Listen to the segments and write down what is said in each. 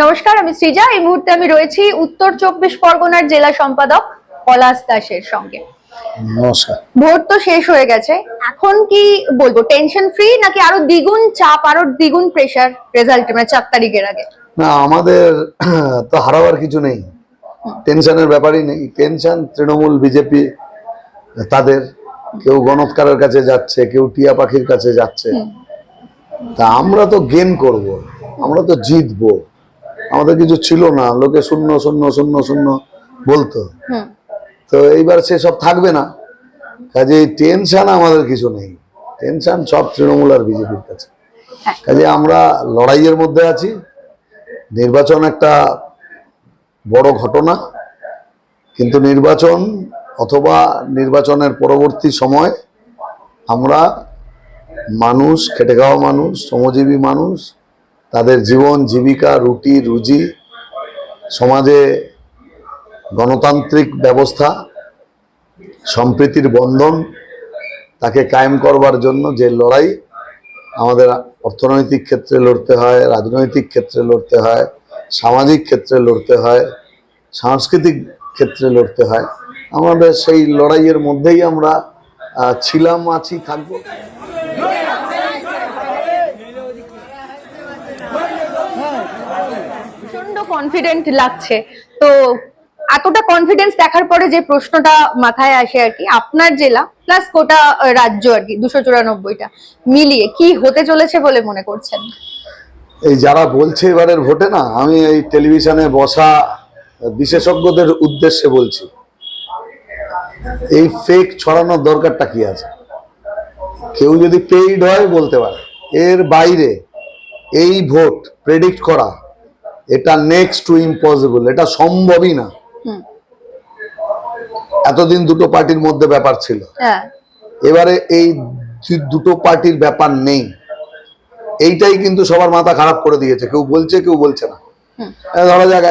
নমস্কার, আমি সৃজা। এই মুহূর্তে আমি রয়েছি উত্তর 24 পরগনার জেলা সম্পাদক পলাশ দাসের সঙ্গে। নমস্কার। ভোট তো শেষ হয়ে গেছে, এখন কি বলবো, টেনশন ফ্রি নাকি আরো দ্বিগুণ চাপ, আরো দ্বিগুণ প্রেসার রেজাল্ট মানে 4 তারিখের আগে? না, আমাদের তো হারাবার কিছু নেই, টেনশনের ব্যাপারই নেই। টেনশন তৃণমূল বিজেপি, তাদের কেউ গণৎকারের কাছে যাচ্ছে, কেউ টিয়া পাখির কাছে যাচ্ছে। তা আমরা তো গেম করব, আমরা তো জিতবো। আমাদের কিছু ছিল না, লোকে শূন্য শূন্য শূন্য শূন্য বলতো, তো এইবার সেসব থাকবে না। কাজে টেনশন আমাদের কিছু নেই, টেনশন সব তৃণমূল আর বিজেপির কাছে। কাজে আমরা লড়াইয়ের মধ্যে আছি। নির্বাচন একটা বড় ঘটনা, কিন্তু নির্বাচন অথবা নির্বাচনের পরবর্তী সময় আমরা মানুষ, খেটে খাওয়া মানুষ, শ্রমজীবী মানুষ, তাদের জীবন জীবিকা, রুটি রুজি, সমাজে গণতান্ত্রিক ব্যবস্থা, সম্প্রীতির বন্ধন, তাকে কায়েম করবার জন্য যে লড়াই আমাদের অর্থনৈতিক ক্ষেত্রে লড়তে হয়, রাজনৈতিক ক্ষেত্রে লড়তে হয়, সামাজিক ক্ষেত্রে লড়তে হয়, সাংস্কৃতিক ক্ষেত্রে লড়তে হয়, আমাদের সেই লড়াইয়ের মধ্যেই আমরা ছিলাম, আছি, থাকবো। প্রচন্ড কনফিডেন্ট লাগছে। তো এতটা কনফিডেন্স দেখার পরে যে প্রশ্নটা মাথায় আসে আর কি, আপনার জেলা প্লাস গোটা রাজ্য আর কি 294টা মিলিয়ে কি হতে চলেছে বলে মনে করছেন? এই যারা বলছে এবারের ভোটে, না, আমি এই টেলিভিশনে বসা বিশেষজ্ঞদের উদ্দেশ্যে বলছি, এই ফেক ছড়ানোর দরকারটা কি আছে? কেউ যদি পেইড হয় বলতে পারে, এর বাইরে এই ভোট প্রেডিক্ট করা এটা নেক্সট টু ইম্পসিবল, এটা সম্ভবই না। এতদিন দুটো পার্টির মধ্যে ব্যাপার ছিল, এবারে এই দুটো পার্টির ব্যাপার নেই। এইটাই কিন্তু সবার মাথা খারাপ করে দিয়েছে, কেউ বলছে কেউ বলছে না। ধরা যাক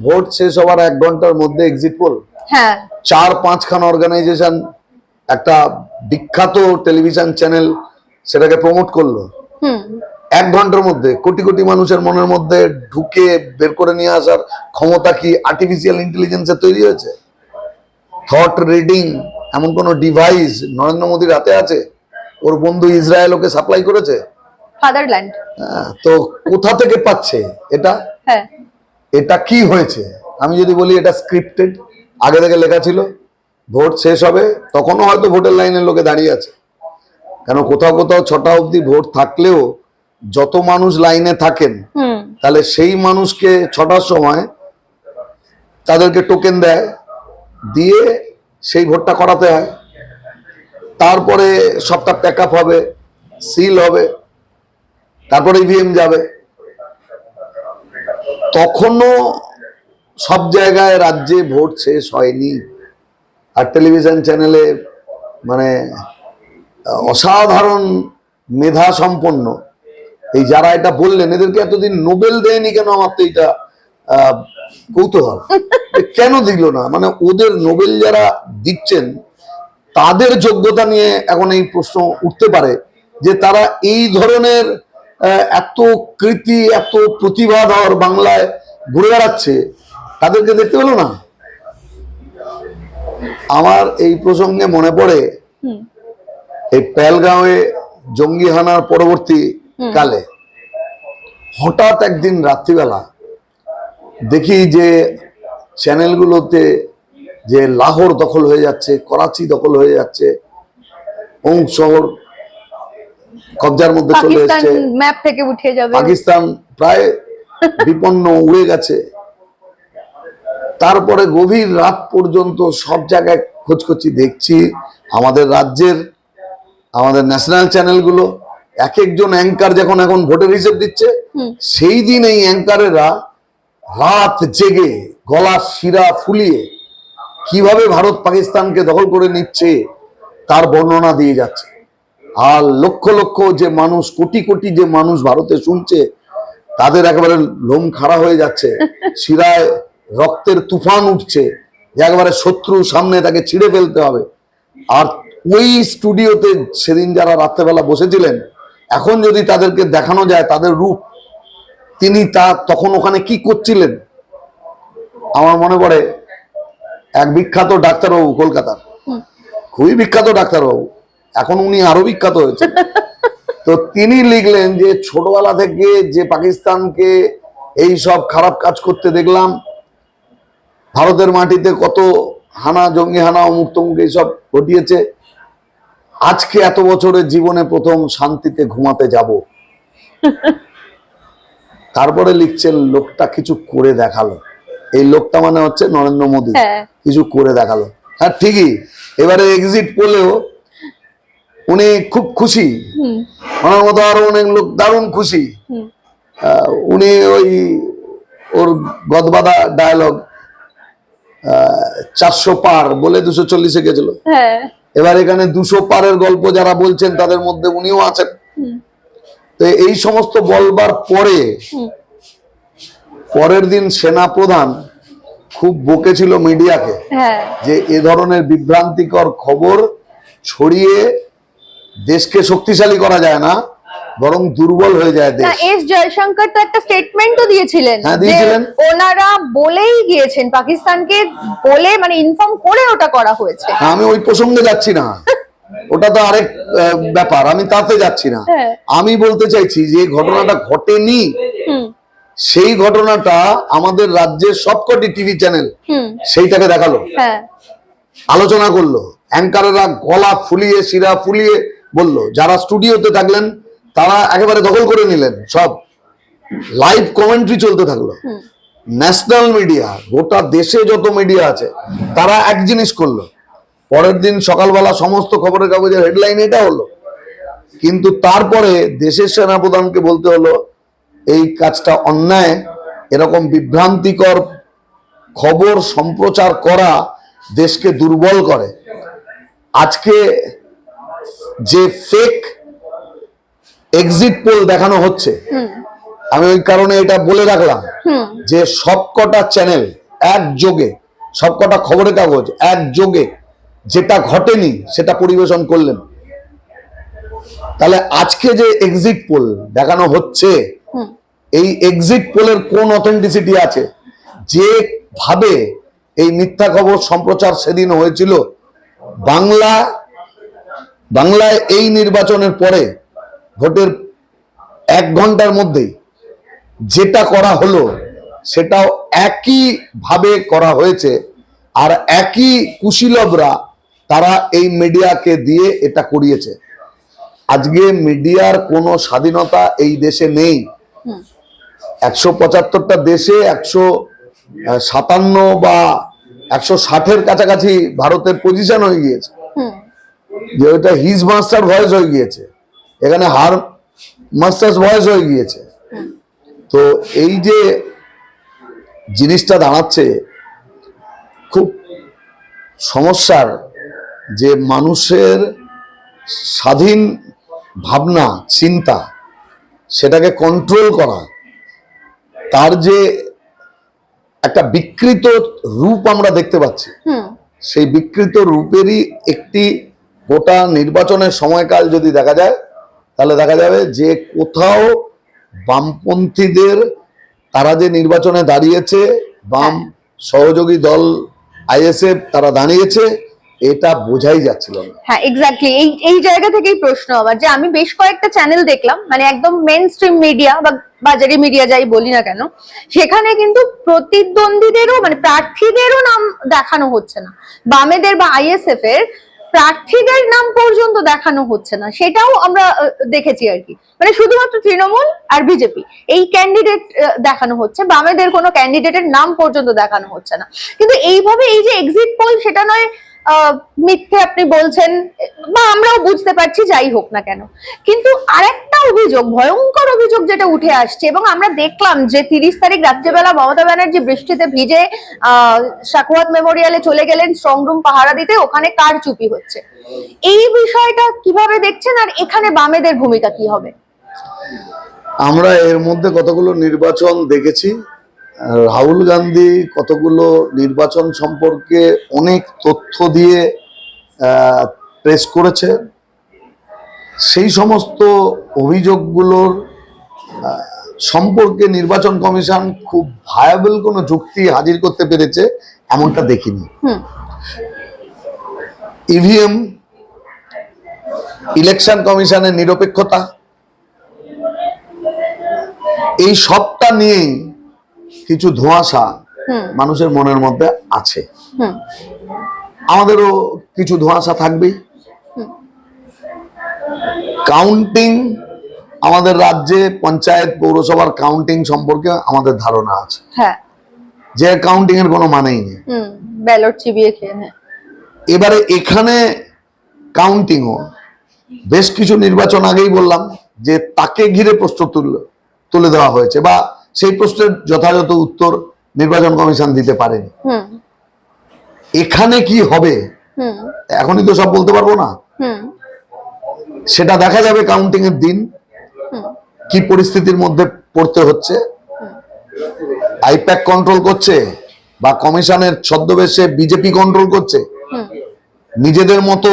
ভোট শেষ হওয়ার 1 ঘন্টার মধ্যে এক্সিট পোল, 4-5 খান অর্গানাইজেশন, একটা বিখ্যাত টেলিভিশন চ্যানেল সেটাকে প্রমোট করলো। 1 ঘন্টার মধ্যে কোটি কোটি মানুষের মনের মধ্যে ঢুকে বের করে নিয়ে আসার ক্ষমতা কি আর্টিফিশিয়াল ইন্টেলিজেন্সে তৈরি হয়েছে? থট রিডিং এমন কোন ডিভাইস নরেন্দ্র মোদীর হাতে আছে? ওর বন্ধু ইসরায়েল ওকে সাপ্লাই করেছে ফাদারল্যান্ড। তো কোথা থেকে পাচ্ছে এটা? এটা কি হয়েছে? আমি যদি বলি এটা স্ক্রিপ্টেড, আগে থেকে লেখা ছিল। ভোট শেষ হবে তখনও হয়তো ভোটের লাইনের লোকে দাঁড়িয়ে আছে, কেন কোথাও কোথাও 6টা অবধি ভোট থাকলেও যত মানুষ লাইনে থাকেন, তাহলে সেই মানুষকে 6টার সময় তাদেরকে টোকেন দেয়, দিয়ে সেই ভোটটা করাতে হয়। তারপরে সবটা প্যাক আপ হবে, সিল হবে, তারপরে ইভিএম যাবে। তখনও সব জায়গায় রাজ্যে ভোট শেষ হয়নি। আর টেলিভিশন চ্যানেলে মানে অসাধারণ মেধা সম্পন্ন এই যারা এটা বললেন, এদেরকে এতদিন নোবেল দেয়নি কেন? আমার তো এটা কৌতূহল, কেন দিল না? মানে ওদের নোবেল যারা দিচ্ছেন তাদের যোগ্যতা নিয়ে এখন এই প্রশ্ন উঠতে পারে যে তারা এই ধরনের এত কৃতি, এত প্রতিভাধর বাংলায় ঘুরে বেড়াচ্ছে, তাদেরকে দেখতে পেল না। আমার এই প্রসঙ্গে মনে পড়ে এই পেহেলগাঁওয়ে জঙ্গি হানার পরবর্তী কালে হঠাৎ একদিন রাত্রিবেলা দেখি যে চ্যানেলগুলোতে যে লাহোর দখল হয়ে যাচ্ছে, করাচি দখল হয়ে যাচ্ছে, অংশ শহর কবজার মধ্যে চলে এসেছে, ম্যাপ থেকে উঠে যাবে, পাকিস্তান প্রায় বিপন্ন, উড়ে গেছে। তারপরে গভীর রাত পর্যন্ত সব জায়গায় খোঁজ করছি, দেখছি আমাদের রাজ্যের, আমাদের ন্যাশনাল চ্যানেলগুলো এক একজন অ্যাঙ্কার যখন এখন ভোটের হিসেব দিচ্ছে, সেই দিন এই অ্যাঙ্কারেরা রাত জেগে গলার শিরা ফুলিয়ে কিভাবে ভারত পাকিস্তানকে দখল করে নিচ্ছে তার বর্ণনা দিয়ে যাচ্ছে। আর লক্ষ লক্ষ যে মানুষ, কোটি কোটি যে মানুষ ভারতে শুনছে, তাদের একেবারে লোম খাড়া হয়ে যাচ্ছে, শিরায় রক্তের তুফান উঠছে, একেবারে শত্রু সামনে তাকে ছিঁড়ে ফেলতে হবে। আর ওই স্টুডিওতে সেদিন যারা রাত্রেবেলা বসেছিলেন, এখন যদি তাদেরকে দেখানো যায় তাদের রূপ, তিনি তখন ওখানে কি করছিলেন? আমার মনে পড়ে এক বিখ্যাত ডাক্তারবাবু, কলকাতার খুবই বিখ্যাত ডাক্তারবাবু, এখন উনি আরো বিখ্যাত হয়েছে। তো তিনি লিখলেন যে ছোটবেলা থেকে যে পাকিস্তানকে এই সব খারাপ কাজ করতে দেখলাম, ভারতের মাটিতে কত হানা, জঙ্গি হানা, অমুক তমুক এইসব ঘটিয়েছে, আজকে এত বছরের জীবনে প্রথম শান্তিতে ঘুমাতে যাব। তারপরে লিখছেন লোকটা কিছু করে দেখালো। এই লোকটা মানে হচ্ছে নরেন্দ্র মোদী, কিছু করে দেখালো। হ্যাঁ ঠিকই, এবারে এক্সিট পোলেও উনি খুব খুশি, ওনার মতো আরো অনেক লোক দারুণ খুশি। উনি ওর গদবাদা ডায়ালগ 400 পার বলে 240-এ গেছিল, এবার এখানে 200 পারের গল্প যারা বলছেন তাদের মধ্যে উনিও আছেন। তো এই সমস্ত বলবার পরের দিন সেনা প্রধান খুব বকেছিল মিডিয়াকে যে এ ধরনের বিভ্রান্তিকর খবর ছড়িয়ে দেশকে শক্তিশালী করা যায় না, বরং দুর্বল হয়ে যায় দেশ। এস জয়শঙ্কর তো একটা স্টেটমেন্টও দিয়েছিলেন, ওনারা বলেই গিয়েছেন পাকিস্তানকে, বলে মানে ইনফর্ম করে ওটা করা হয়েছে। আমি ওই প্রসঙ্গে যাচ্ছি না, ওটা তো আরেক ব্যাপার, আমি তাতে যাচ্ছি না। আমি বলতে চাইছি যে ঘটনাটা ঘটেনি, সেই ঘটনাটা আমাদের রাজ্যের সবকটি টিভি চ্যানেল সেইটাকে দেখালো, আলোচনা করলো, অ্যাঙ্কারেরা গলা ফুলিয়ে শিরা ফুলিয়ে বললো, যারা স্টুডিওতে থাকলেন তারা একেবারে দখল করে নিলেন, সব লাইভ কমেন্ট্রি চলতে থাকলো। ন্যাশনাল মিডিয়া, গোটা দেশে যত মিডিয়া আছে তারা এক জিনিস করলো, পরের দিন সকালবেলা সমস্ত খবরের কাগজের হেডলাইন এটা হলো। কিন্তু তারপরে দেশের সেনাপ্রধানকে বলতে হলো এই কাজটা অন্যায়, এরকম বিভ্রান্তিকর খবর সম্প্রচার করা দেশকে দুর্বল করে। আজকে যে ফেক এক্সিট পোল দেখানো হচ্ছে, আমি ওই কারণে এটা বলে রাখলাম যে সবকটা চ্যানেল একযোগে, সবকটা খবরের কাগজ একযোগে যেটা ঘটেনি সেটা পরিবেশন করলেন। তাহলে আজকে যে এক্সিট পোল দেখানো হচ্ছে, এই এক্সিট পোলের কোন অথেন্টিসিটি আছে? যে ভাবে এই মিথ্যা খবর সম্প্রচার সেদিন হয়েছিল, বাংলায় এই নির্বাচনের পরে ভোটের 1 ঘন্টার মধ্যেই যেটা করা হলো সেটাও একই ভাবে করা হয়েছে, আর একই কুশীলবরা তারা এই মিডিয়াকে দিয়ে এটা করিয়েছে। আজকে মিডিয়ার কোনো স্বাধীনতা এই দেশে নেই। 175টা দেশে 157 বা 160-এর কাছাকাছি ভারতের পজিশন হয়ে গিয়েছে, যে ওটা হিজ মাস্টার ভয়েস হয়ে গিয়েছে, এখানে হার মাস্টার্স ভয়েস হয়ে গিয়েছে। তো এই যে জিনিসটা দাঁড়াচ্ছে খুব সমস্যার, যে মানুষের স্বাধীন ভাবনা চিন্তা সেটাকে কন্ট্রোল করা, তার যে একটা বিকৃত রূপ আমরা দেখতে পাচ্ছি, সেই বিকৃত রূপেরই একটি গোটা নির্বাচনের সময়কাল যদি দেখা যায়, তাহলে দেখা যাবে যে কোথাও বামপন্থীদের, তারা যে নির্বাচনে দাঁড়িয়েছে, বাম সহযোগী দল আইএসএফ তারা দাঁড়িয়েছে, এটা বোঝাই যাচ্ছিল না। হ্যাঁ এক্স্যাক্টলি, এই জায়গা থেকেই প্রশ্ন আমার, যে আমি বেশ কয়েকটা চ্যানেল দেখলাম, মানে একদম মেইন স্ট্রিম মিডিয়া বা বাজারি মিডিয়া যাই বলি না কেন, সেখানে কিন্তু প্রতিদ্বন্দ্বীদেরও মানে প্রার্থীদেরও নাম দেখানো হচ্ছে না, বামেদের বা আইএসএফ এর প্রার্থীদের নাম পর্যন্ত দেখানো হচ্ছে না। সেটাও আমরা দেখেছি আর কি, মানে শুধুমাত্র তৃণমূল আর বিজেপি এই ক্যান্ডিডেট দেখানো হচ্ছে, বামেদের কোনো ক্যান্ডিডেটের নাম পর্যন্ত দেখানো হচ্ছে না। কিন্তু এইভাবে এই যে এক্সিট পোল, সেটা নয় মিথ্যে আপনি বলছেন বা আমরাও বুঝতে পারছি, যাই হোক না কেন, কিন্তু আরেকটা অভিযোগ, ভয়ঙ্কর অভিযোগ যেটা উঠে আসছে, এবং আমরা দেখলাম যে 30 তারিখ রাত্রেবেলা মমতা ব্যানার্জি বৃষ্টিতে ভিজে সাকুয়াত মেমোরিয়ালে চলে গেলেন স্ট্রং রুম পাহারা দিতে, ওখানে কারচুপি হচ্ছে। এই বিষয়টা কিভাবে দেখছেন, আর এখানে বামেদের ভূমিকা কি হবে? আমরা এর মধ্যে কতগুলো নির্বাচন দেখেছি, রাহুল গান্ধী কতগুলো নির্বাচন সম্পর্কে অনেক তথ্য দিয়ে প্রেস করেছে, সেই সমস্ত অভিযোগগুলোর সম্পর্কে নির্বাচন কমিশন খুব ভায়াবল কোনো যুক্তি হাজির করতে পেরেছে এমনটা দেখিনি। হুম ইভিএম, ইলেকশন কমিশনের নিরপেক্ষতা, এই সবটা নিয়েই কিছু ধোঁয়াশা হুম মানুষের মনের মধ্যে আছে। হুম আমাদেরও কিছু ধোঁয়াশা থাকবেই। হুম কাউন্টিং, আমাদের রাজ্যে পঞ্চায়েত পৌরসভার কাউন্টিং সম্পর্কে আমাদের ধারণা আছে, হ্যাঁ যে কাউন্টিং এর কোনো মানেই নেই। ব্যালট চিবিয়ে খেয়ে, হ্যাঁ। এবারে এখানে কাউন্টিংও বেশ কিছু নির্বাচন আগেই বললাম যে তাকে ঘিরে প্রশ্ন তুলে দেওয়া হয়েছে, বা সেই প্রশ্নের যথাযথ উত্তর নির্বাচন কমিশন দিতে পারেনি। হুম এখানে কি হবে হুম এখনই তো সব বলতে পারবো না, হুম সেটা দেখা যাবে কাউন্টিং এর দিন হুম কি পরিস্থিতির মধ্যে পড়তে হচ্ছে। আইপ্যাক কন্ট্রোল করছে, বা কমিশনের ছদ্মবেশে বিজেপি কন্ট্রোল করছে, হুম নিজেদের মতো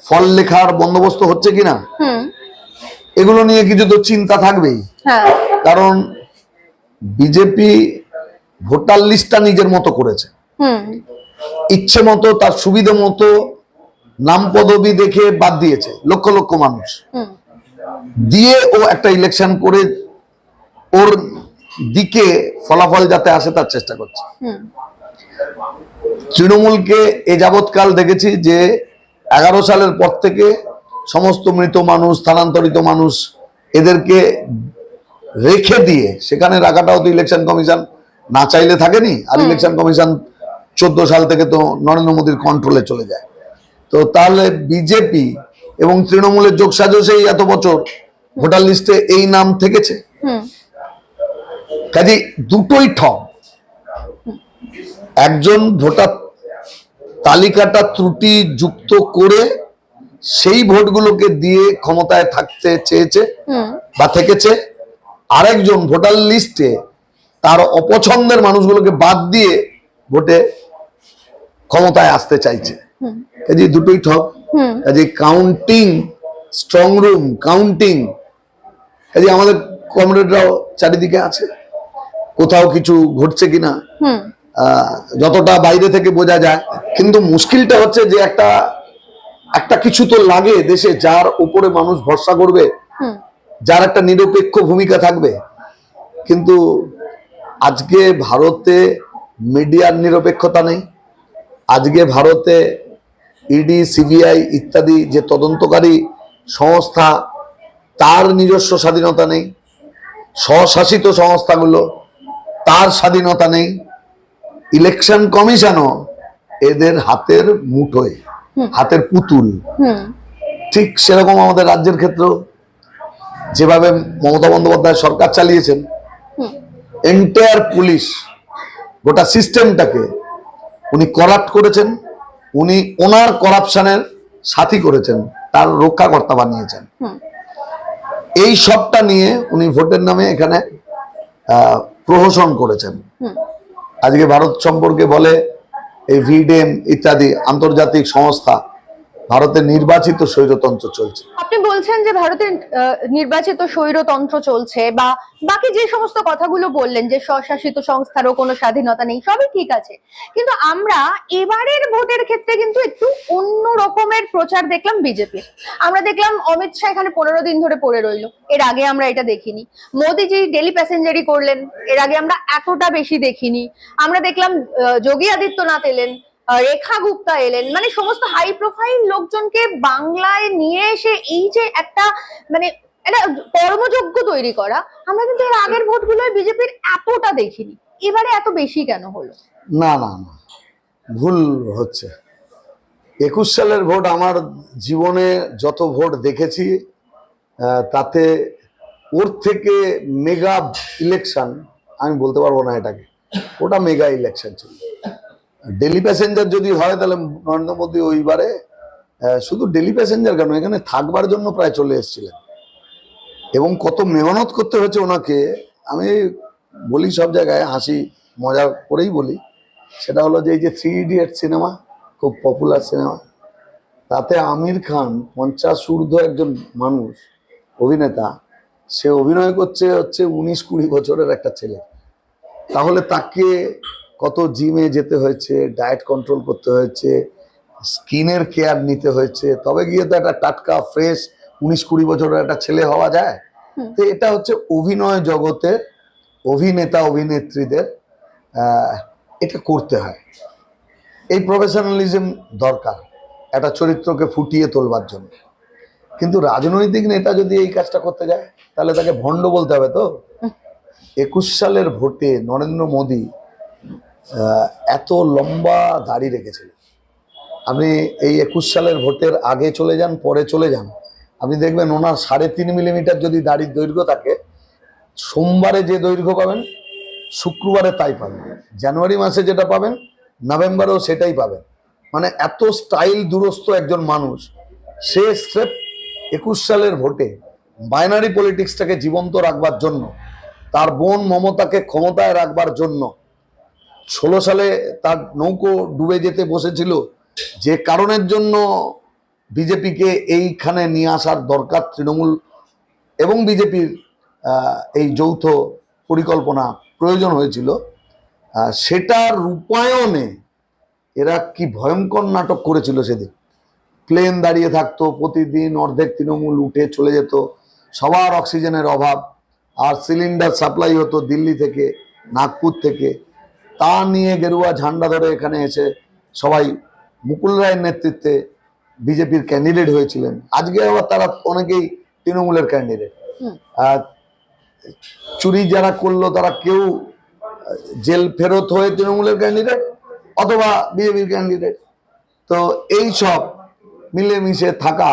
ফল লেখার বন্দোবস্ত হচ্ছে কিনা, হুম এগুলো নিয়ে কিছু তো চিন্তা থাকবেই। হ্যাঁ কারণ বিজেপি ভোটার লিস্টটা নিজের মতো করেছে, হুম ইচ্ছে মতো তার সুবিধা মতো নাম পদবি দেখে বাদ দিয়েছে লক্ষ লক্ষ মানুষ, হুম দিয়ে ও একটা ইলেকশন করে ওর দিকে ফলাফল যাতে আসে তার চেষ্টা করছে। হুম তৃণমূলকে এ যাবৎকাল দেখেছি যে 11 সালের পর থেকে সমস্ত মৃত মানুষ, স্থানান্তরিত মানুষ, এদেরকে রেখে দিয়ে, সেখানে রাখাটাও তো ইলেকশন কমিশন না চাইলে থাকেনি। আর ইলেকশন কমিশন 14 সাল থেকে তো নরেন্দ্র মোদীর কন্ট্রোলে চলে যায়। তো তাহলে বিজেপি এবং তৃণমূলের যোগসাজশেই এত বছর ভোটার লিস্টে এই নাম থেকেছে। হুম কাজে দুটোই ঠক। একজন ভোটার তালিকাটা ত্রুটি যুক্ত করে সেই ভোটগুলোকে দিয়ে ক্ষমতায় থাকতে চেয়েছে হুম বা থেকেছে, আরেকজন ভোটার লিস্টে তার অপছন্দের মানুষগুলোকে বাদ দিয়ে ভোটে ক্ষমতায় আসতে চাইছে। হুম কাজে দুটোই ঠক। হুম কাজে কাউন্টিং, স্ট্রং রুম, কাউন্টিং, কাজে আমাদের কমরেডরাও চারিদিকে আছে, কোথাও কিছু ঘটছে কিনা হুম যতটা বাইরে থেকে বোঝা যায়। কিন্তু মুশকিলটা হচ্ছে যে একটা একটা কিছু তো লাগে দেশে, যার উপরে মানুষ ভরসা করবে, হুম যার একটা নিরপেক্ষ ভূমিকা থাকবে। কিন্তু আজকে ভারতে মিডিয়ার নিরপেক্ষতা নেই, আজকে ভারতে ইডি, সিবিআই ইত্যাদি যে তদন্তকারী সংস্থা, তার নিজস্ব স্বাধীনতা নেই, স্বশাসিত সংস্থাগুলো তার স্বাধীনতা নেই, ইলেকশন কমিশনও এদের হাতের মুঠোয়, হাতের পুতুল। হুম ঠিক সেরকম আমাদের রাজ্যের ক্ষেত্রেও যেভাবে মমতা বন্দ্যোপাধ্যায় সরকার চালিয়েছেন, হুম এন্টায়ার পুলিশ গোটা সিস্টেমটাকে উনি করাপ্ট করেছেন, উনি ওনার করাপশনের সাথী করেছেন, তার রক্ষাকর্তা বানিয়েছেন। হুম এই সবটা নিয়ে উনি ভোটের নামে এখানে প্রহসন করেছেন। হুম আজকে ভারত সম্পর্কে বলে এই ভিডেম ইত্যাদি আন্তর্জাতিক সংস্থা, ভারতের নির্বাচিত স্বৈরতন্ত্র চলছে। আপনি বলছেন যে ভারতের নির্বাচিত স্বৈরতন্ত্র চলছে, বা বাকি যে সমস্ত কথাগুলো বললেন যে স্বশাসিত সংস্থারও কোনো স্বাধীনতা নেই, সবই ঠিক আছে। কিন্তু আমরা এবারের ভোটের ক্ষেত্রে কিন্তু একটু অন্য রকমের প্রচার দেখলাম বিজেপির। আমরা দেখলাম অমিত শাহ এখানে 15 দিন ধরে পড়ে রইলো, এর আগে আমরা এটা দেখিনি। মোদিজি ডেলি প্যাসেঞ্জারি করলেন, এর আগে আমরা এতটা বেশি দেখিনি। আমরা দেখলাম যোগী আদিত্যনাথ এলেন, রেখা গুপ্তা এলেন, মানে সমস্ত হাই প্রোফাইল লোকজনকে বাংলায় নিয়ে এসে এই যে একটা মানে একটা কর্মযজ্ঞ তৈরি করা, আমরা কিন্তু এর আগের ভোটগুলোয় বিজেপির এতটা দেখিনি। এবারে এত বেশি কেন হলো? না না না, ভুল হচ্ছে। 21 সালের ভোট আমার জীবনে যত ভোট দেখেছি তাতে ওর থেকে মেগা ইলেকশন আমি বলতে পারবো না এটাকে, ওটা মেগা ইলেকশন ছিল। ডেলি প্যাসেঞ্জার যদি হয় তাহলে নরেন্দ্র মোদী ওইবারে শুধু ডেলি প্যাসেঞ্জার কেন, এখানে থাকবার জন্য প্রায় চলে এসেছিলেন, এবং কত মেহনত করতে হয়েছে ওনাকে। আমি বলি সব জায়গায়, হাসি মজা করেই বলি, সেটা হলো যে এই যে 3 ইডিয়ট সিনেমা, খুব পপুলার সিনেমা, তাতে আমির খান 50 ঊর্ধ্ব একজন মানুষ, অভিনেতা, সে অভিনয় করছে হচ্ছে 19-20 বছরের একটা ছেলে। তাহলে তাকে কত জিমে যেতে হয়েছে, ডায়েট কন্ট্রোল করতে হয়েছে, স্কিনের কেয়ার নিতে হয়েছে, তবে গিয়ে তো একটা টাটকা ফ্রেশ 19-20 বছরের একটা ছেলে হওয়া যায়। তো এটা হচ্ছে অভিনয় জগতের অভিনেতা অভিনেত্রীদের এটা করতে হয়। এই প্রফেশনালিজম দরকার একটা চরিত্রকে ফুটিয়ে তোলবার জন্য। কিন্তু রাজনৈতিক নেতা যদি এই কাজটা করতে যায় তাহলে তাকে ভণ্ড বলতে হবে। তো 21 সালের ভোটে নরেন্দ্র মোদী এত লম্বা দাড়ি রেখেছিল। আপনি এই 21 সালের ভোটের আগে চলে যান, পরে চলে যান, আপনি দেখবেন ওনার 3.5 মিলিমিটার যদি দাড়ির দৈর্ঘ্য থাকে, সোমবারে যে দৈর্ঘ্য পাবেন শুক্রবারে তাই পাবেন, জানুয়ারি মাসে যেটা পাবেন নভেম্বরেও সেটাই পাবেন। মানে এত স্টাইল দুরস্ত একজন মানুষ, সে স্রেফ 21 সালের ভোটে বাইনারি পলিটিক্সটাকে জীবন্ত রাখবার জন্য, তার বোন মমতাকে ক্ষমতায় রাখবার জন্য 16 সালে তার নৌকো ডুবে যেতে বসেছিল, যে কারণের জন্য বিজেপিকে এইখানে নিয়ে আসার দরকার তৃণমূল এবং বিজেপির এই যৌথ পরিকল্পনা প্রয়োজন হয়েছিল, সেটার রূপায়ণে এরা কি ভয়ঙ্কর নাটক করেছিল। সেদিন প্লেন দাঁড়িয়ে থাকতো, প্রতিদিন অর্ধেক তৃণমূল উঠে চলে যেত, সবার অক্সিজেনের অভাব, আর সিলিন্ডার সাপ্লাই হতো দিল্লি থেকে, নাগপুর থেকে। তা নিয়ে গেরুয়া ঝান্ডা ধরে এখানে এসে সবাই মুকুল রায়ের নেতৃত্বে বিজেপির ক্যান্ডিডেট হয়েছিলেন। আজকে আবার তারা অনেকেই তৃণমূলের ক্যান্ডিডেট। চুরি যারা করলো তারা কেউ জেল ফেরত হয়ে তৃণমূলের ক্যান্ডিডেট অথবা বিজেপির ক্যান্ডিডেট। তো এই সব মিলেমিশে থাকা,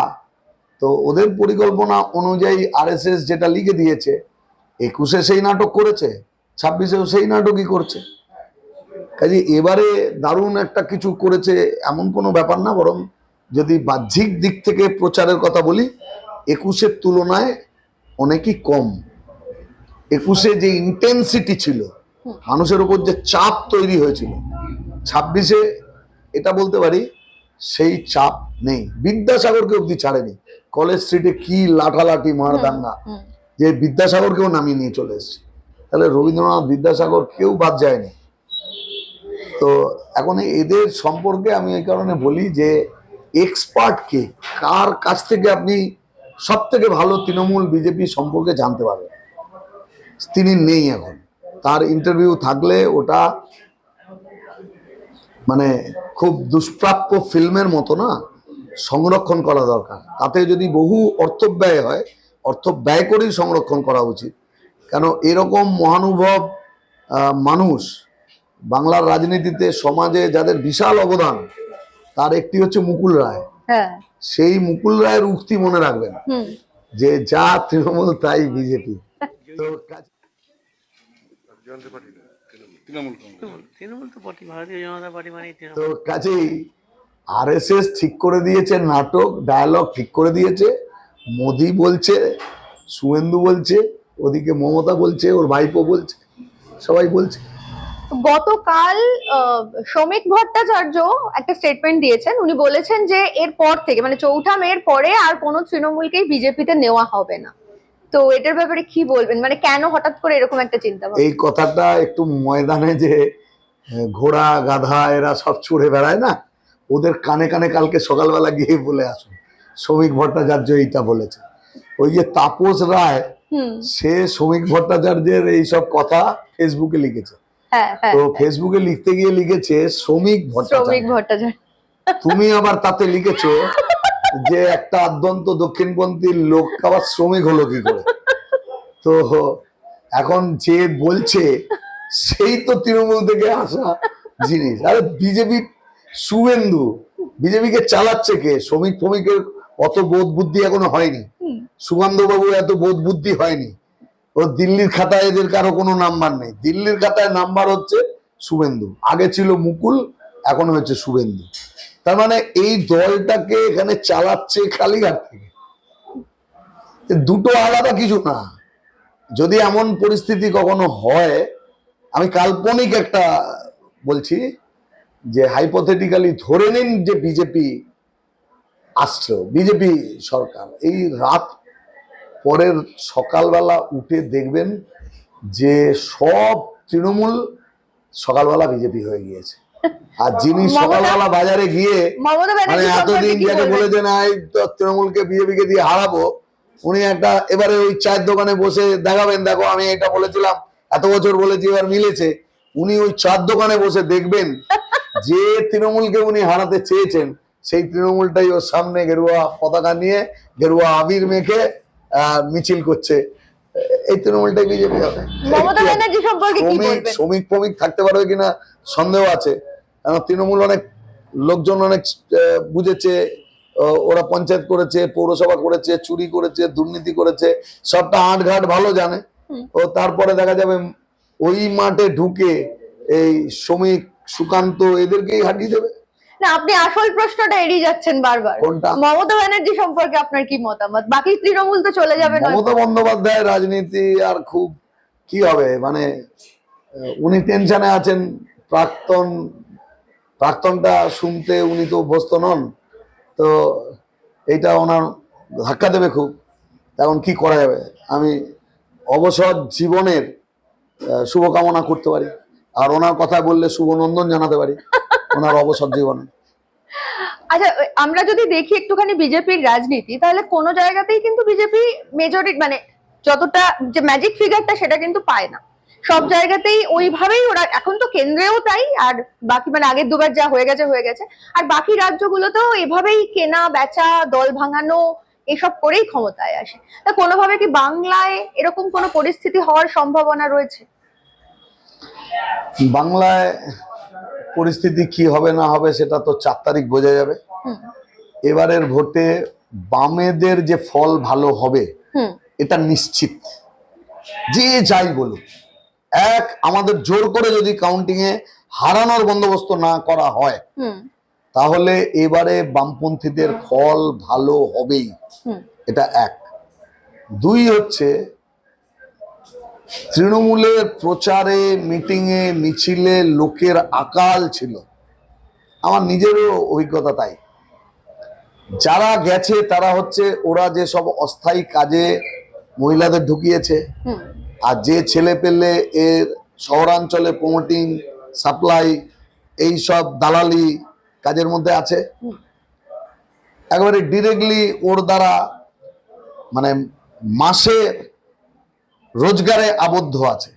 তো ওদের পরিকল্পনা অনুযায়ী আরএসএস যেটা লিখে দিয়েছে, 21-এ সেই নাটক করেছে, 26-এও সেই নাটকই করছে। কাজে এবারে দারুণ একটা কিছু করেছে এমন কোনো ব্যাপার না, বরং যদি বাহ্যিক দিক থেকে প্রচারের কথা বলি, 21-এর তুলনায় অনেকই কম। 21-এ যে ইন্টেন্সিটি ছিল, মানুষের উপর যে চাপ তৈরি হয়েছিল, 26-এ এটা বলতে পারি সেই চাপ নেই। বিদ্যাসাগরকে অব্দি ছাড়েনি। কলেজ স্ট্রিটে কি লাঠালাঠি মারদাঙ্গা, যে বিদ্যাসাগরকেও নামিয়ে নিয়ে চলে এসছে। তাহলে রবীন্দ্রনাথ, বিদ্যাসাগর কেউ বাদ যায়নি। তো এখন এদের সম্পর্কে আমি এই কারণে বলি যে এক্সপার্ট কে, কার কাছ থেকে আপনি সব থেকে ভালো তৃণমূল বিজেপি সম্পর্কে জানতে পারবেন, তিনি নেই এখন। তার ইন্টারভিউ থাকলে ওটা মানে খুব দুষ্প্রাপ্য ফিল্মের মতো না, সংরক্ষণ করা দরকার। তাতে যদি বহু অর্থ ব্যয় হয়, অর্থ ব্যয় করেই সংরক্ষণ করা উচিত। কেন এরকম মহানুভব মানুষ বাংলার রাজনীতিতে, সমাজে যাদের বিশাল অবদান, তার একটি হচ্ছে মুকুল রায়। সেই মুকুল রায়ের উক্তি মনে রাখবেন যে যা তৃণমূল তাই বিজেপি। তো তো কাজেই আরএসএস ঠিক করে দিয়েছে নাটক, ডায়ালগ ঠিক করে দিয়েছে। মোদি বলছে, শুভেন্দু বলছে, ওদিকে মমতা বলছে, ওর ভাইপো বলছে, সবাই বলছে। গতকাল শ্রমিক ভট্টাচার্য একটা স্টেটমেন্ট দিয়েছেন। উনি বলেছেন যে এর পর থেকে, মানে 4 মের পরে আর কোনো তৃণমূলকেই বিজেপিতে নেওয়া হবে না। তো এটার ব্যাপারে কি বলবেন? মানে কেন হঠাৎ করে এরকম একটা চিন্তা ভাবনা? এই কথাটা একটু ময়দানে যে ঘোড়া গাধা এরা সব চড়ে বেড়ায় না, ওদের কানে কানে কালকে সকালবেলা গিয়ে বলে আসুন শ্রমিক ভট্টাচার্য এইটা বলেছে। ওই যে তাপস রায়, সে শ্রমিক ভট্টাচার্যের এইসব কথা ফেসবুকে লিখেছে। তো ফেসবুকে লিখতে গিয়ে লিখেছে শ্রমিক ভট্টাচার্য। তুমি আবার তাতে লিখেছো যে একটা আদ্যন্ত দক্ষিণপন্থী লোক আবার শ্রমিক হলো কি করে। তো এখন যে বলছে সেই তো তৃণমূল থেকে আসা জিনিস। আরে বিজেপি, শুভেন্দু, বিজেপিকে চালাচ্ছে কে? শ্রমিক ফমিকের অত বোধ বুদ্ধি এখনো হয়নি। সুকান্ত বাবু এত বোধ বুদ্ধি হয়নি। ও দিল্লির খাতায় এদের কারো কোনো নাম্বার নেই। দিল্লির খাতায় নাম্বার হচ্ছে শুভেন্দু, আগে ছিল মুকুল, এখন হচ্ছে শুভেন্দু। তার মানে এই দলটাকে এখানে চালাচ্ছে কালীঘাট থেকে। দুটো আলাদা কিছু না। যদি এমন পরিস্থিতি কখনো হয়, আমি কাল্পনিক একটা বলছি, যে হাইপোথেটিক্যালি ধরে নিন যে বিজেপি আসছে, বিজেপি সরকার এই রাত পরের সকালবেলা উঠে দেখবেন যে সব তৃণমূল সকালবেলা বিজেপি হয়ে গিয়েছে। আর যিনি সকালবেলা বাজারে গিয়ে মমতা মানে ব্যানার্জি এতদিন সম্পর্কে কি যাকে বলবেন? বলেছেন এই তো তৃণমূলকে বিজেপিকে দিয়ে হারাবো, উনি একটা এবারে ওই চায়ের দোকানে বসে দেখাবেন, দেখো আমি এটা বলেছিলাম, এত বছর বলেছি, এবার মিলেছে। উনি ওই চার দোকানে বসে দেখবেন যে তৃণমূলকে উনি হারাতে চেয়েছেন সেই তৃণমূলটাই ওর সামনে গেরুয়া পতাকা নিয়ে গেরুয়া আবির মেখে মিছিল করছে। এই তৃণমূলটাই বিজেপি হবে। মমতা ব্যানার্জি সম্পর্কে কি বলবেন? শ্রমিক ফমিক থাকতে পারবে কিনা সন্দেহ আছে, কারণ তৃণমূল অনেক লোকজন অনেক বুঝেছে, ওরা পঞ্চায়েত করেছে, পৌরসভা করেছে, চুরি করেছে, দুর্নীতি করেছে, সবটা আঁটঘাট ভালো জানে। ও তারপরে দেখা যাবে ওই মাঠে ঢুকে এই শ্রমিক সুকান্ত এদেরকেই হাঁটিয়ে দেবে। না, আপনি আসল প্রশ্নটা এড়িয়ে যাচ্ছেন বারবার। কোনটা? মমতা ব্যানার্জি সম্পর্কে আপনার কি মতামত? বাকি তৃণমূল তো চলে যাবে নয়? মমতা বন্দ্যোপাধ্যায় রাজনীতি আর খুব কি হবে, মানে উনি টেনশনে আছেন। প্রাক্তনটা শুনতে উনি তো অভ্যস্ত নন, তো এইটা ওনার ধাক্কা দেবে খুব। এখন কি করা যাবে, আমি অবসর জীবনের শুভকামনা করতে পারি, আর ওনার কথা বললে শুভনন্দন জানাতে পারি ওনার অবসর জীবনে। আচ্ছা, আমরা যদি দেখি একটুখানি বিজেপির রাজনীতি, তাহলে কোনো জায়গাতেই কিন্তু বিজেপি মেজরিটি মানে যতটা যে ম্যাজিক ফিগারটা সেটা কিন্তু পায় না। সব জায়গাতেই ওইভাবেই ওরা, এখন তো কেন্দ্রেও তাই, আর বাকি মানে আগের দুবার যা হয়ে গেছে, আর বাকি রাজ্যগুলোতেও এভাবেই কেনা বেচা, দল ভাঙানো এসব করেই ক্ষমতায় আসে। তা কোনোভাবে কি বাংলায় এরকম কোনো পরিস্থিতি হওয়ার সম্ভাবনা রয়েছে? বাংলায় পরিস্থিতি কি হবে না হবে সেটা তো 4 তারিখ বোঝা যাবে। এবারের ভোটে বামেদের যে ফল ভালো হবে এটা নিশ্চিত, যে যাই বলুক। আমাদের জোর করে যদি কাউন্টিং এ হারানোর বন্দোবস্ত না করা হয় তাহলে এবারে বামপন্থীদের ফল ভালো হবেই, এটা এক। দুই হচ্ছে, তৃণমূলের প্রচারে, মিটিংয়ে, মিছিলে লোকের আকাল ছিল, আমার নিজেরও অভিজ্ঞতা তাই। যারা গেছে তারা হচ্ছে ওরা যে সব অস্থায়ী কাজে মহিলাদের ঢুকিয়েছে, আর যে ছেলে পেলে এর শহরাঞ্চলে প্রমোটিং, সাপ্লাই, এই সব দালালি কাজের মধ্যে আছে, একেবারে ডিরেক্টলি ওর দ্বারা মানে মাসের রোজগারে আবদ্ধ আছে।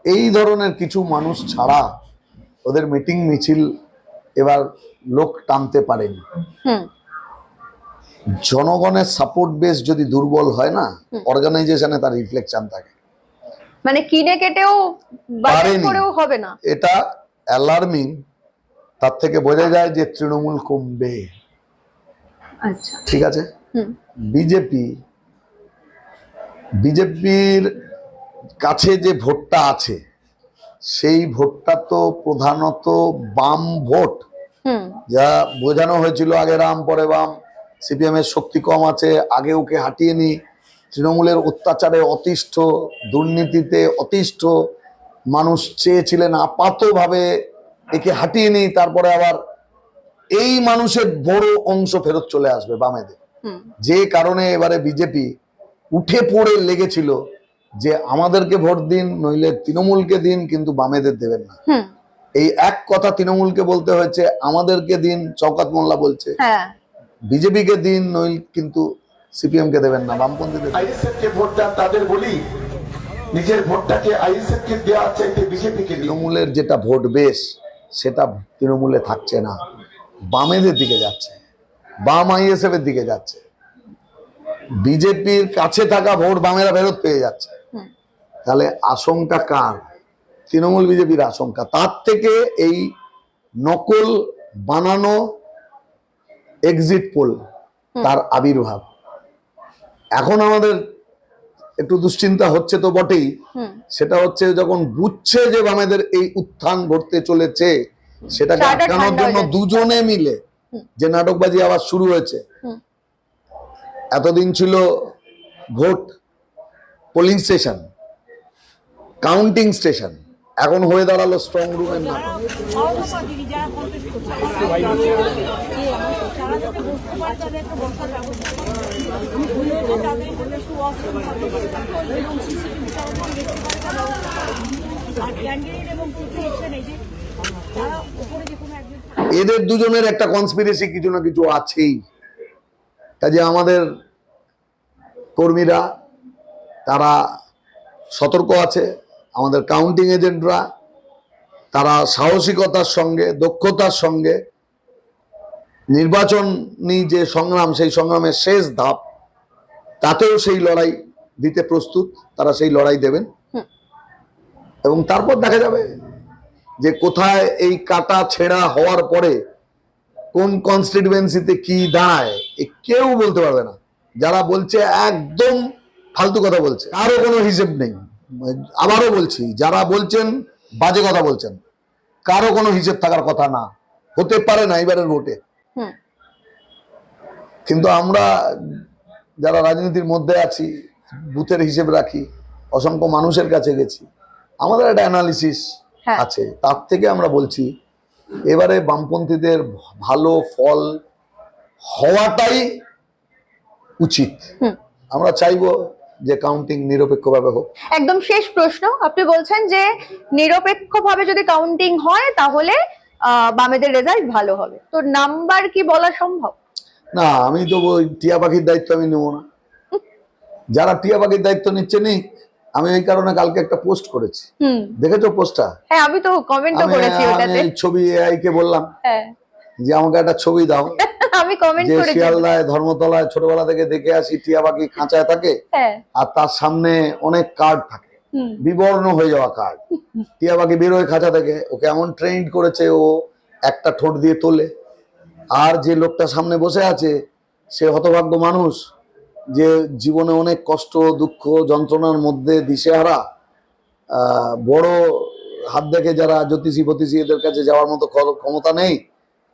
এই ধরনের কিছু মানুষ ছাড়া ওদের মিটিং মিছিল এবার লোক টানতে পারেনি। জনগণের সাপোর্ট বেস যদি দুর্বল হয় না, অর্গানাইজেশনে তার রিফ্লেকশন থাকে, মানে কিনে কেটেও বাজেট করেও হবে না, এটা অ্যালার্মিং। তার থেকে বোঝা যায় যে তৃণমূল কমবে। আচ্ছা, ঠিক আছে। বিজেপির কাছে যে ভোটটা আছে সেই ভোটটা তো প্রধানত বাম ভোট, যা বোঝানো হয়েছিল আগে রাম পরে বাম, সিপিএম এর শক্তি কম আছে, আগে ওকে হাঁটিয়ে নি, তৃণমূলের অত্যাচারে অতিষ্ঠ, দুর্নীতিতে অতিষ্ঠ মানুষ চেয়েছিলেন আপাতভাবে একে হাঁটিয়ে নি, তারপরে আবার এই মানুষের বড় অংশ ফেরত চলে আসবে বামেদের। যে কারণে এবারে বিজেপি উঠে পড়ে লেগেছিল যে আমাদেরকে ভোট দিন, নইলে তৃণমূলকে দিন, কিন্তু বামেদের দেবেন না। এই এক কথা তৃণমূলকে বলতে হয়েছে, আমাদেরকে দিন শওকত মোল্লা বলছে, বিজেপিকে দিন, নইল কিন্তু সিপিএম কে দেবেন না, বামপন্থীদের। আইএসএফ কে ভোট দেন তাদের বলি, নিজের ভোটটাকে আইএসএফ কে দেওয়া চাইতে বিজেপিকে। তৃণমূলের যেটা ভোট বেশ সেটা তৃণমূলে থাকছে না, বামেদের দিকে যাচ্ছে, বাম আইএসএফ এর দিকে যাচ্ছে। বিজেপির কাছে থাকা ভোট বামেরা ফেরত পেয়ে যাচ্ছে। তাহলে আশঙ্কা কার? তৃণমূল বিজেপির আশঙ্কা। তার থেকে এই নকল বানানো এক্সিট পোল তার আবির্ভাব। এখন আমাদের একটু দুশ্চিন্তা হচ্ছে তো বটেই, সেটা হচ্ছে যখন বুঝছে যে বামেদের এই উত্থান ঘটতে চলেছে, সেটাকে আটকানোর জন্য দুজনে মিলে যে নাটকবাজি আবার শুরু হয়েছে। এতদিন ছিল vote polling station, counting station, এখন হয়ে দাঁড়ালো স্ট্রং রুমের নাটক। সহসভাগিনী যারা কন্টেস্ট করছে তারা যাতে বসতে পারে তাদেরকে বসার ব্যবস্থা করে তাদের জন্য সুঅস্ত্র এবং সিসিটিভি তারা দেখতে পারে তার ব্যবস্থা করে। আর ক্যান্ডিডেট এবং কিছু এসে নেই যে তারা উপরে যে কোনো একজন এদের দুজনের একটা কনস্পিরেসি কিছু না কিছু আছেই। কাজে আমাদের কর্মীরা তারা সতর্ক আছে, আমাদের কাউন্টিং এজেন্টরা তারা সাহসিকতার সঙ্গে দক্ষতার সঙ্গে নির্বাচনী যে সংগ্রাম, সেই সংগ্রামের শেষ ধাপ, তাতেও সেই লড়াই দিতে প্রস্তুত, তারা সেই লড়াই দেবেন। এবং তারপর দেখা যাবে যে কোথায় এই কাটা ছেঁড়া হওয়ার পরে কোন কনস্টিটুয়েন্সিতে কি দাঁড়ায় কেউ বলতে পারবে না। যারা বলছে একদম ফালতু কথা বলছে, কারো কোনো হিসেব নেই। আবারও বলছি, যারা বলছেন বাজে কথা বলছেন, কারো কোনো হিসেব থাকার কথা না, হতে পারে না এবারের ভোটে। কিন্তু আমরা যারা রাজনীতির মধ্যে আছি, বুথের হিসেব রাখি, অসংখ্য মানুষের কাছে গেছি, আমাদের একটা অ্যানালিসিস আছে। তার থেকে আমরা বলছি এবারে বামপন্থীদের ভালো ফল হওয়াটাই উচিত। আমরা চাইবো যে কাউন্টিং নিরপেক্ষভাবে হোক। একদম শেষ প্রশ্ন, আপনি বলছেন যে নিরপেক্ষভাবে যদি কাউন্টিং হয় তাহলে বামেদের রেজাল্ট ভালো হবে, তো নাম্বার কি বলা সম্ভব? না, আমি তো ওই টিয়া পাখির দায়িত্ব আমি নেব না। যারা টিয়া পাখির দায়িত্ব নিচ্ছে নিক। আমি এই কারণে কালকে একটা পোস্ট করেছি, দেখেছো পোস্টটা? হ্যাঁ, আমি তো কমেন্টও করেছি ওটাতে। ছবি এআই কে বললাম যে আমাকে একটা ছবি দাও, আমি কমেন্ট যে করেছি। শিয়ালদায় ধর্মতলায় ছোটবেলা থেকে দেখে আসি টিয়া পাখি খাঁচায় থাকে, আর তার সামনে অনেক কার্ড থাকে, বিবর্ণ হয়ে যাওয়া কার্ড। টিয়া পাখি বেরোয় খাঁচা থেকে, ওকে এমন ট্রেন্ড করেছে ও একটা ঠোঁট দিয়ে তোলে। আর যে লোকটা সামনে বসে আছে সে হতভাগ্য মানুষ, যে জীবনে অনেক কষ্ট দুঃখ যন্ত্রণার মধ্যে দিশেহারা, বড় হাত দেখে যারা জ্যোতিষী ফতিষী এদের কাছে যাওয়ার মতো ক্ষমতা নেই,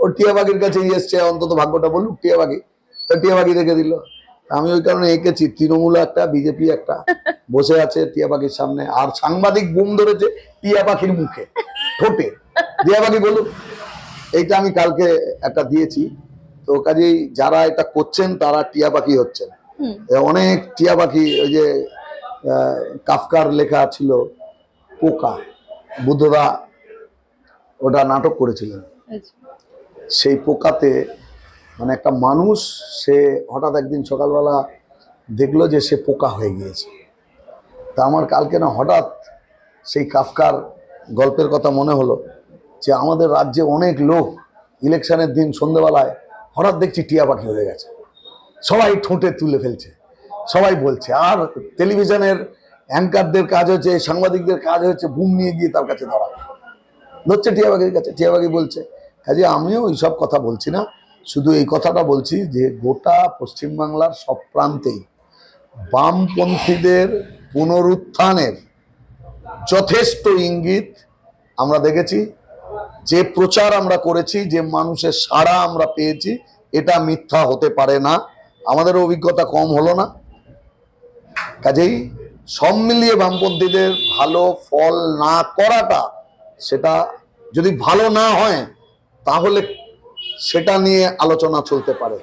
ও টিয়া পাখির কাছে এসছে, অন্তত ভাগ্যটা বলুক টিয়া পাখি, তা টিয়া পাখি দেখে দিল। আমি ওই কারণে এঁকেছি তৃণমূল একটা, বিজেপি একটা বসে আছে টিয়া পাখির সামনে, আর সাংবাদিক বুম ধরেছে টিয়া পাখির মুখে ঠোঁটে, টিয়া পাখি বলুক। এইটা আমি কালকে একটা দিয়েছি। তো কাজেই যারা এটা করছেন তারা টিয়া পাখি হচ্ছেন। অনেক টিয়া পাখি, ওই যে কাফকার লেখা ছিল পোকা, বুদ্ধদা ওটা নাটক করেছিলেন। সেই পোকাতে মানে একটা মানুষ, সে হঠাৎ একদিন সকালবেলা দেখলো যে সে পোকা হয়ে গিয়েছে। তা আমার কালকে না হঠাৎ সেই কাফকার গল্পের কথা মনে হলো, যে আমাদের রাজ্যে অনেক লোক ইলেকশনের দিন সন্ধ্যেবেলায় হঠাৎ দেখছি টিয়া পাখি হয়ে গেছে, সবাই ঠোঁটে তুলে ফেলছে, সবাই বলছে। আর টেলিভিশনের অ্যাঙ্কারদের কাজ হচ্ছে, সাংবাদিকদের কাজ হচ্ছে বুম নিয়ে গিয়ে তার কাছে ধরছে টিয়া পাখির কাছে। টিয়া পাখি বলছে, হ্যাঁ যে আমিও এইসব কথা বলছি না, শুধু এই কথাটা বলছি যে গোটা পশ্চিমবাংলার সব প্রান্তেই বামপন্থীদের পুনরুত্থানের যথেষ্ট ইঙ্গিত আমরা দেখেছি। যে প্রচার আমরা করেছি, যে মানুষের সাড়া আমরা পেয়েছি, এটা মিথ্যা হতে পারে না। আমাদের অভিজ্ঞতা কম হলো না। কাজেই সব মিলিয়ে বামপন্থীদের ভালো ফল না করাটা, সেটা যদি ভালো না হয় তাহলে সেটা নিয়ে আলোচনা চলতে পারে।